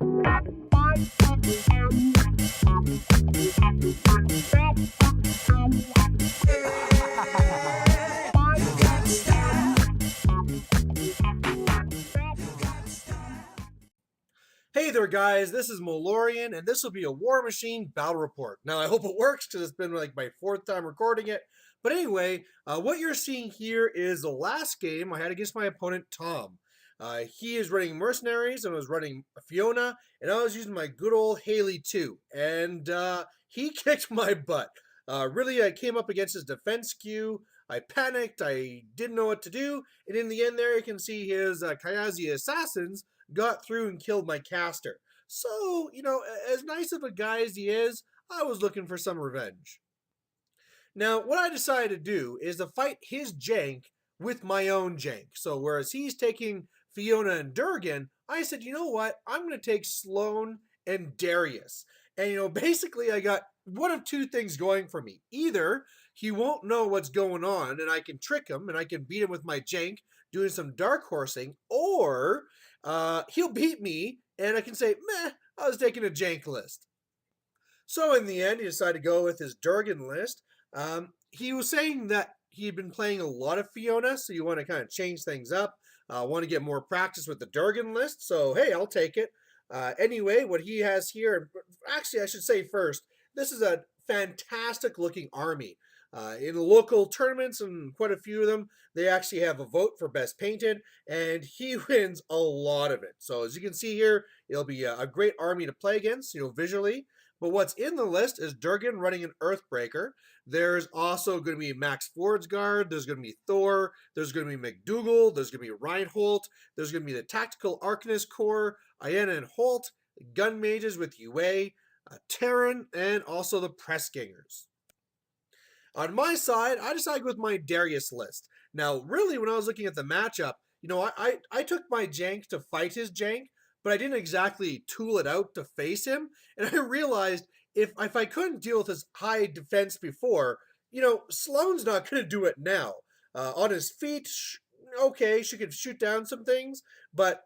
Hey there, guys. This is Molorian, and this will be a War Machine battle report. Now, I hope it works because it's been like my fourth time recording it. But anyway, what you're seeing here is the last game I had against my opponent, Tom. He is running Mercenaries, and I was running Fiona, and I was using my good old Haley too. And he kicked my butt. Really, I came up against his defense queue. I panicked. I didn't know what to do. And in the end there, you can see his Kayazi assassins got through and killed my caster. So, as nice of a guy as he is, I was looking for some revenge. Now, what I decided to do is to fight his jank with my own jank. So, whereas he's taking Fiona and Durgen, I said, you know what? I'm going to take Sloan and Darius. And, basically, I got one of two things going for me. Either he won't know what's going on and I can trick him and I can beat him with my jank doing some dark horsing, or he'll beat me and I can say, meh, I was taking a jank list. So in the end, he decided to go with his Durgen list. He was saying that he'd been playing a lot of Fiona, so you want to kind of change things up. Want to get more practice with the Durgen list, so hey, I'll take it. Anyway, what he has here, actually, I should say first, this is a fantastic looking army. In the local tournaments, and quite a few of them, they actually have a vote for best painted, and he wins a lot of it. So as you can see here, it'll be a great army to play against, visually. But what's in the list is Durgen running an Earthbreaker. There's also going to be Max Fordsguard. There's going to be Thor. There's going to be McDougal. There's going to be Reinhold. There's going to be the Tactical Arcanist Corps, Ayenna and Holt, Gun Mages with UA, Terran, and also the Pressgangers. On my side, I decided with my Darius list. Now, really, when I was looking at the matchup, I took my jank to fight his jank, but I didn't exactly tool it out to face him. And I realized if I couldn't deal with his high defense before, Sloane's not going to do it now. On his feet, okay, she could shoot down some things, but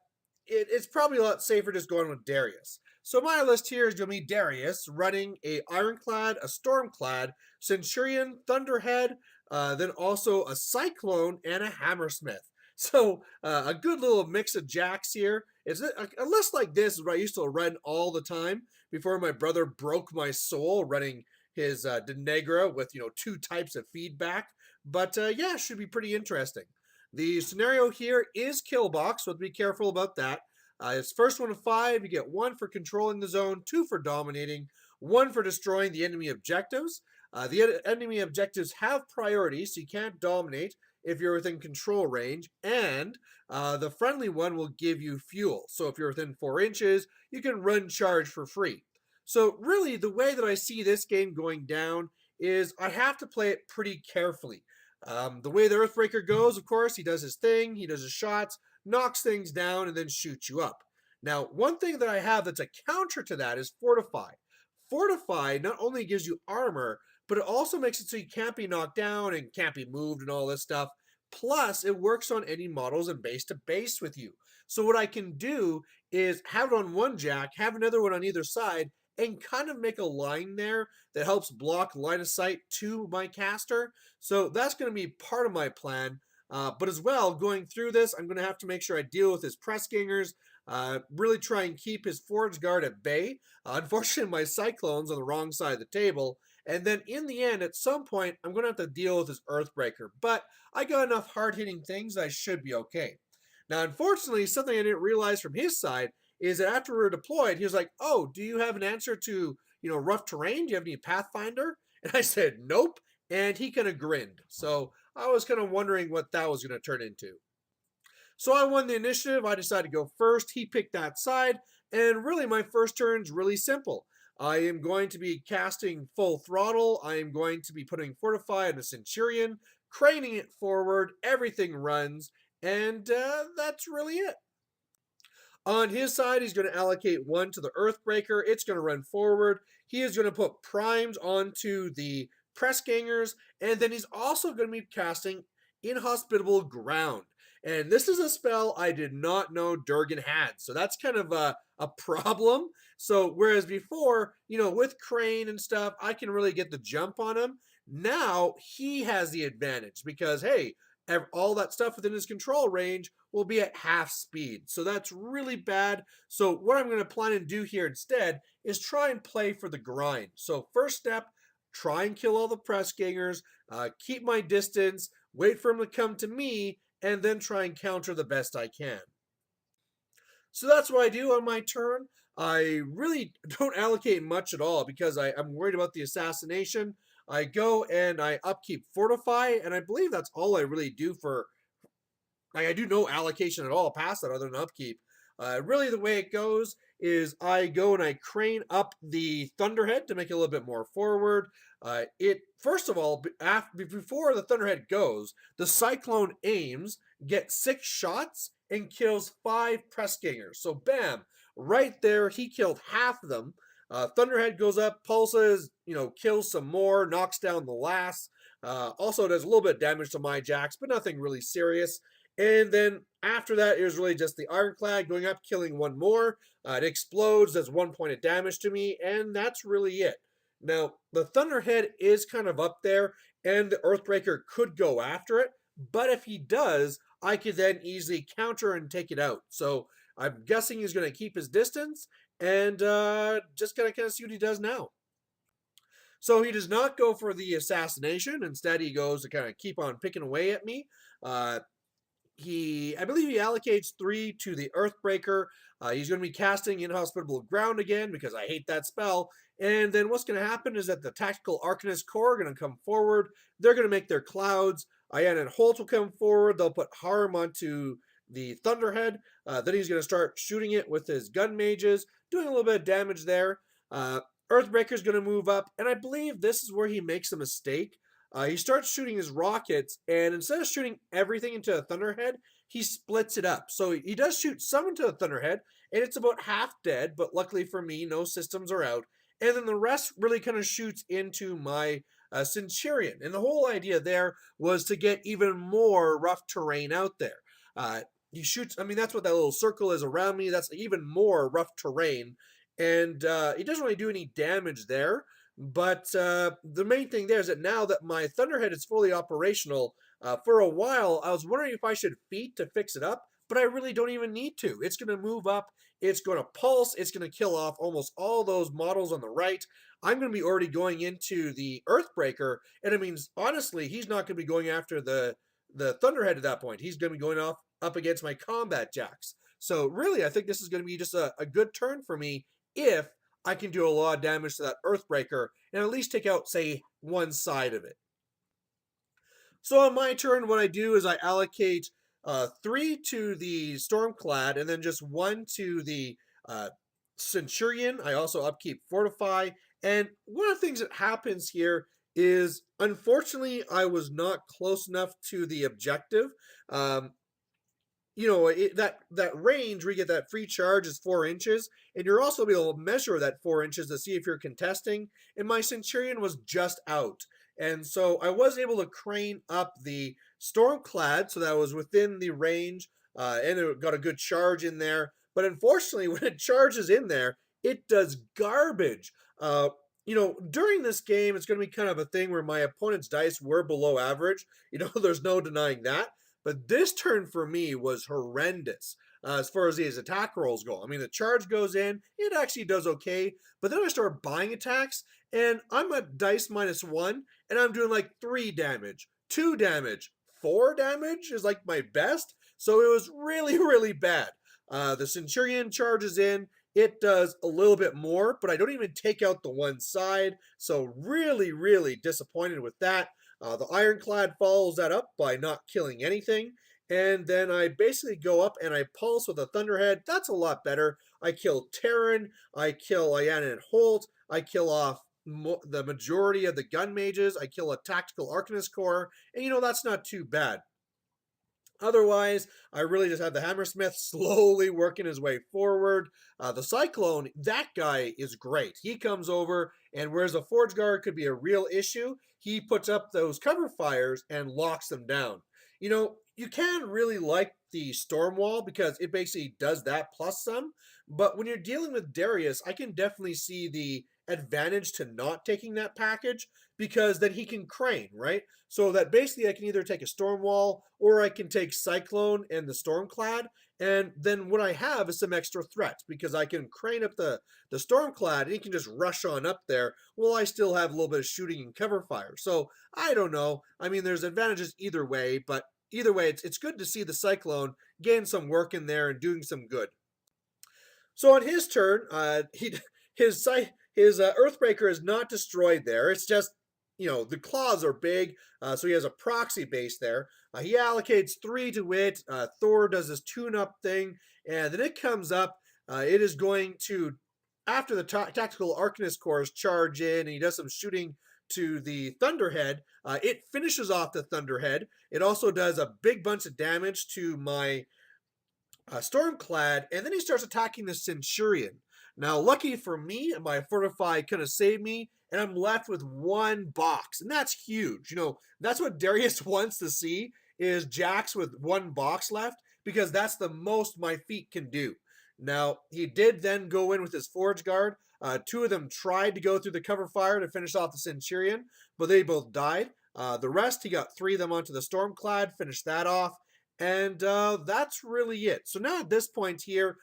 it's probably a lot safer just going with Darius. So my list here is going to be Darius running a Ironclad, a Stormclad, Centurion, Thunderhead, then also a Cyclone and a Hammersmith. So a good little mix of jacks here. It's a list like this is what I used to run all the time before my brother broke my soul running his Denegra with two types of feedback. But yeah, should be pretty interesting. The scenario here is kill box, so be careful about that. It's first one of 5. You get 1 for controlling the zone, 2 for dominating, 1 for destroying the enemy objectives. The enemy objectives have priority, so you can't dominate if you're within control range, and the friendly one will give you fuel. So if you're within 4 inches, you can run charge for free. So really, the way that I see this game going down is I have to play it pretty carefully. The way the Earthbreaker goes, of course, he does his thing, he does his shots, knocks things down, and then shoots you up. Now, one thing that I have that's a counter to that is Fortify. Fortify not only gives you armor, but it also makes it so you can't be knocked down and can't be moved and all this stuff. Plus, it works on any models and base to base with you. So what I can do is have it on one jack, have another one on either side, and kind of make a line there that helps block line of sight to my caster. So that's going to be part of my plan. But as well, going through this, I'm going to have to make sure I deal with his Pressgangers, really try and keep his Forge Guard at bay. Unfortunately, my Cyclone's on the wrong side of the table. And then in the end, at some point, I'm going to have to deal with his Earthbreaker. But I got enough hard-hitting things that I should be okay. Now, unfortunately, something I didn't realize from his side is that after we were deployed, he was like, oh, do you have an answer to, rough terrain? Do you have any Pathfinder? And I said, nope. And he kind of grinned. So I was kind of wondering what that was going to turn into. So I won the initiative. I decided to go first. He picked that side. And really, my first turn's really simple. I am going to be casting full throttle. I am going to be putting Fortify on the Centurion, craning it forward. Everything runs. And that's really it. On his side, he's going to allocate 1 to the Earthbreaker. It's going to run forward. He is going to put primes onto the Pressgangers. And then he's also going to be casting Inhospitable Ground. And this is a spell I did not know Durgen had. So that's kind of a problem. So whereas before, with Crane and stuff, I can really get the jump on him. Now he has the advantage because, hey, all that stuff within his control range will be at half speed. So that's really bad. So what I'm going to plan and do here instead is try and play for the grind. So first step, try and kill all the press gangers, keep my distance, wait for him to come to me, and then try and counter the best I can. So that's what I do on my turn. I really don't allocate much at all because I'm worried about the assassination. I go and I upkeep Fortify, and I believe that's all I really do for. Like, I do no allocation at all past that other than upkeep. Really, the way it goes is I go and I crane up the Thunderhead to make it a little bit more forward. It first of all, before the Thunderhead goes, the Cyclone aims, gets 6 shots, and kills 5 press gangers. So bam, right there, he killed half of them. Thunderhead goes up, pulses, kills some more, knocks down the last. Also does a little bit of damage to my jacks, but nothing really serious. And then after that, it was really just the Ironclad going up, killing one more. It explodes, does 1 point of damage to me, and that's really it. Now, the Thunderhead is kind of up there, and the Earthbreaker could go after it, but if he does, I could then easily counter and take it out. So I'm guessing he's going to keep his distance, and just going to kind of see what he does now. So he does not go for the assassination. Instead, he goes to kind of keep on picking away at me. I believe he allocates 3 to the Earthbreaker. He's going to be casting Inhospitable Ground again because I hate that spell. And then what's going to happen is that the Tactical Arcanist Corps are going to come forward. They're going to make their clouds. Ayan and Holt will come forward. They'll put harm onto the Thunderhead. Then he's going to start shooting it with his gun mages, doing a little bit of damage there. Earthbreaker's going to move up, and I believe this is where he makes a mistake. He starts shooting his rockets, and instead of shooting everything into a Thunderhead, he splits it up. So he does shoot some into a Thunderhead, and it's about half dead, but luckily for me, no systems are out. And then the rest really kind of shoots into my Centurion. And the whole idea there was to get even more rough terrain out there. He shoots, that's what that little circle is around me. That's even more rough terrain. And he doesn't really do any damage there. But the main thing there is that now that my Thunderhead is fully operational, for a while I was wondering if I should feat to fix it up, but I really don't even need to. It's going to move up, it's going to pulse, it's going to kill off almost all those models on the right. I'm going to be already going into the Earthbreaker, and it means, honestly, he's not going to be going after the Thunderhead at that point. He's going to be going up against my combat jacks. So really, I think this is going to be just a good turn for me if I can do a lot of damage to that Earthbreaker and at least take out, say, one side of it. So on my turn, what I do is I allocate 3 to the Stormclad and then just 1 to the Centurion. I also upkeep Fortify. And one of the things that happens here is, unfortunately, I was not close enough to the objective. That range where you get that free charge is 4 inches, and you're also able to measure that 4 inches to see if you're contesting, and my Centurion was just out. And so I was able to crane up the Stormclad so that was within the range, and it got a good charge in there. But unfortunately, when it charges in there, it does garbage. During this game, it's going to be kind of a thing where my opponent's dice were below average. There's no denying that. But this turn for me was horrendous as far as these attack rolls go. The charge goes in, it actually does okay, but then I start buying attacks, and I'm at dice -1, and I'm doing like 3 damage, 2 damage, 4 damage is like my best, so it was really, really bad. The Centurion charges in, it does a little bit more, but I don't even take out the one side, so really, really disappointed with that. The Ironclad follows that up by not killing anything. And then I basically go up and I pulse with a Thunderhead. That's a lot better. I kill Terran. I kill Ayan and Holt. I kill off the majority of the gun mages. I kill a Tactical Arcanist Corps. And that's not too bad. Otherwise, I really just have the Hammersmith slowly working his way forward. The Cyclone, that guy is great. He comes over, and whereas the Forge Guard could be a real issue, he puts up those cover fires and locks them down. You can really like the storm wall because it basically does that plus some. But when you're dealing with Darius, I can definitely see the advantage to not taking that package because then he can crane, right? So that basically I can either take a storm wall or I can take Cyclone and the Stormclad, and then what I have is some extra threats because I can crane up the Stormclad and he can just rush on up there while I still have a little bit of shooting and cover fire. So I don't know. I mean, there's advantages either way, but either way, it's good to see the Cyclone getting some work in there and doing some good. So on his turn, his Earthbreaker is not destroyed there. It's just the claws are big, so he has a proxy base there. He allocates 3 to it. Thor does this tune-up thing, and then it comes up. It is going to, after the tactical Arcanist cores charge in, and he does some shooting to the Thunderhead. It finishes off the Thunderhead. It also does a big bunch of damage to my Stormclad, and then he starts attacking the Centurion. Now, lucky for me, my Fortify kind of saved me, and I'm left with 1 box, and that's huge. That's what Darius wants to see, is Jax with 1 box left, because that's the most my feet can do. Now, he did then go in with his Forge Guard. 2 of them tried to go through the cover fire to finish off the Centurion, but they both died. The rest, he got 3 of them onto the Stormclad, finished that off. And that's really it. So now at this point here,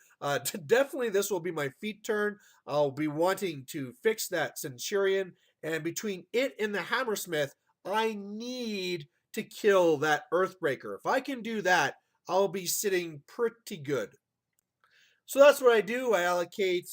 definitely this will be my feet turn. I'll be wanting to fix that Centurion. And between it and the Hammersmith, I need to kill that Earthbreaker. If I can do that, I'll be sitting pretty good. So that's what I do. I allocate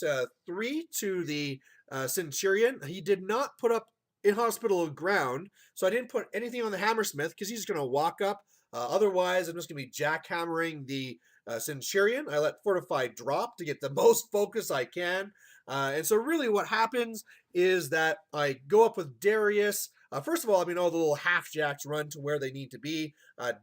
3 to the Centurion. He did not put up in hospital ground, so I didn't put anything on the Hammersmith because he's going to walk up. Otherwise, I'm just going to be jackhammering the Centurion. I let Fortify drop to get the most focus I can. And so really what happens is that I go up with Darius. First of all, all the little half-jacks run to where they need to be.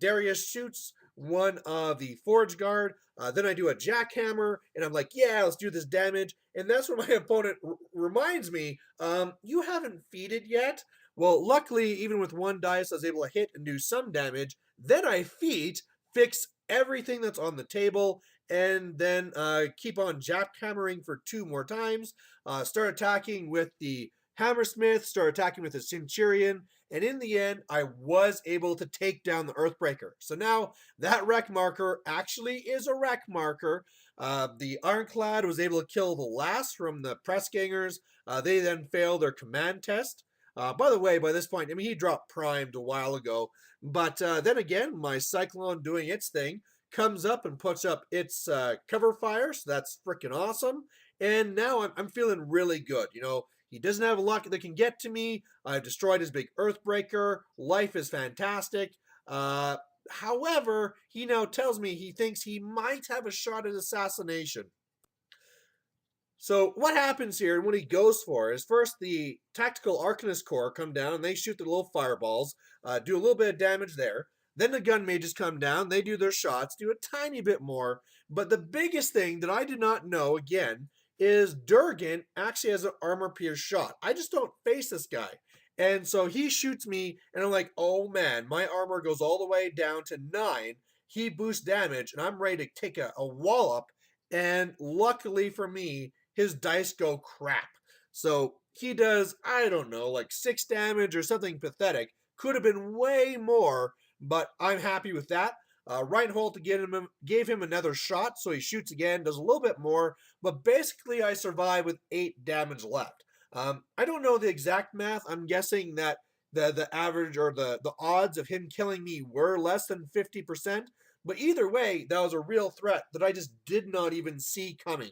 Darius shoots one of the Forge Guard. Then I do a jackhammer, and I'm like, yeah, let's do this damage. And that's when my opponent reminds me, you haven't feeded yet. Well, luckily, even with 1 dice, I was able to hit and do some damage. Then I feed, fix everything that's on the table, and then keep on jackhammering for 2 more times. Start attacking with the Hammersmith, start attacking with the Centurion, and in the end, I was able to take down the Earthbreaker. So now that wreck marker actually is a wreck marker. The Ironclad was able to kill the last from the press gangers. They then failed their command test. By the way, by this point, he dropped primed a while ago. But then again, my Cyclone doing its thing comes up and puts up its cover fire. So that's freaking awesome. And now I'm feeling really good. He doesn't have a lot that can get to me. I've destroyed his big Earthbreaker. Life is fantastic. However, he now tells me he thinks he might have a shot at assassination. So what happens here, and what he goes for, is first the tactical Arcanist Corps come down, and they shoot the little fireballs, do a little bit of damage there. Then the gun mages come down, they do their shots, do a tiny bit more. But the biggest thing that I did not know, again, is Durgen actually has an armor-pierced shot. I just don't face this guy. And so he shoots me, and I'm like, oh man, my armor goes all the way down to 9. He boosts damage, and I'm ready to take a wallop. And luckily for me, his dice go crap. So he does, I don't know, like 6 damage or something pathetic. Could have been way more, but I'm happy with that. Reinhold gave him another shot, so he shoots again, does a little bit more, but basically I survive with 8 damage left. I don't know the exact math. I'm guessing that the average or the odds of him killing me were less than 50%, but either way, that was a real threat that I just did not even see coming.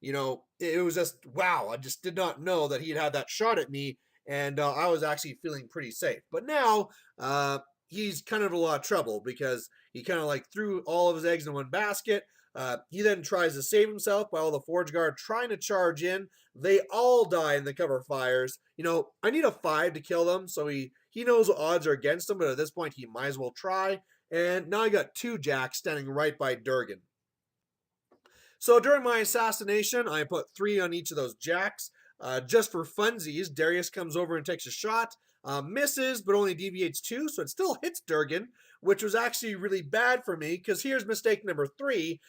It was just, wow, I just did not know that he'd had that shot at me, and I was actually feeling pretty safe. But now, he's kind of in a lot of trouble because he kind of threw all of his eggs in one basket. He then tries to save himself by all the Forge Guard trying to charge in. They all die in the cover fires. I need a 5 to kill them, so he knows what odds are against him, but at this point he might as well try. And now I got 2 jacks standing right by Durgen. So during my assassination, I put 3 on each of those jacks. Just for funsies, Darius comes over and takes a shot. Misses, but only deviates 2, so it still hits Durgen. which was actually really bad for me because here's mistake number three.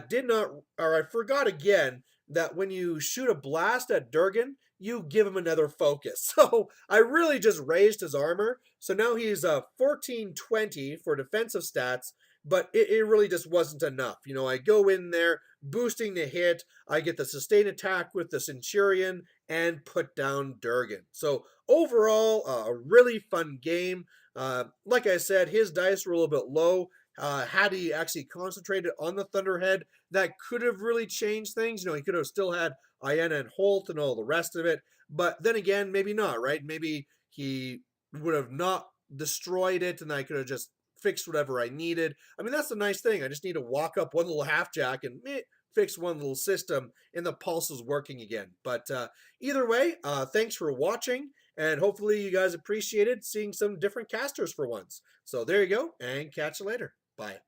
Did not, or I forgot again that when you shoot a blast at Durgen, you give him another focus. So I really just raised his armor. So now he's 1420 for defensive stats, but it really just wasn't enough. You know, I go in there, boosting the hit, I get the sustained attack with the Centurion, and put down Durgen. So overall, a really fun game. Like I said, his dice were a little bit low. Had he actually concentrated on the Thunderhead, that could have really changed things. You know, he could have still had Iena and Holt and all the rest of it. But then again, maybe not, right? Maybe he would have not destroyed it and I could have just fixed whatever I needed. I mean, that's the nice thing. I just need to walk up one little half jack and fix one little system and the pulse is working again. But either way, thanks for watching. And hopefully you guys appreciated seeing some different casters for once. So there you go, and catch you later. Bye.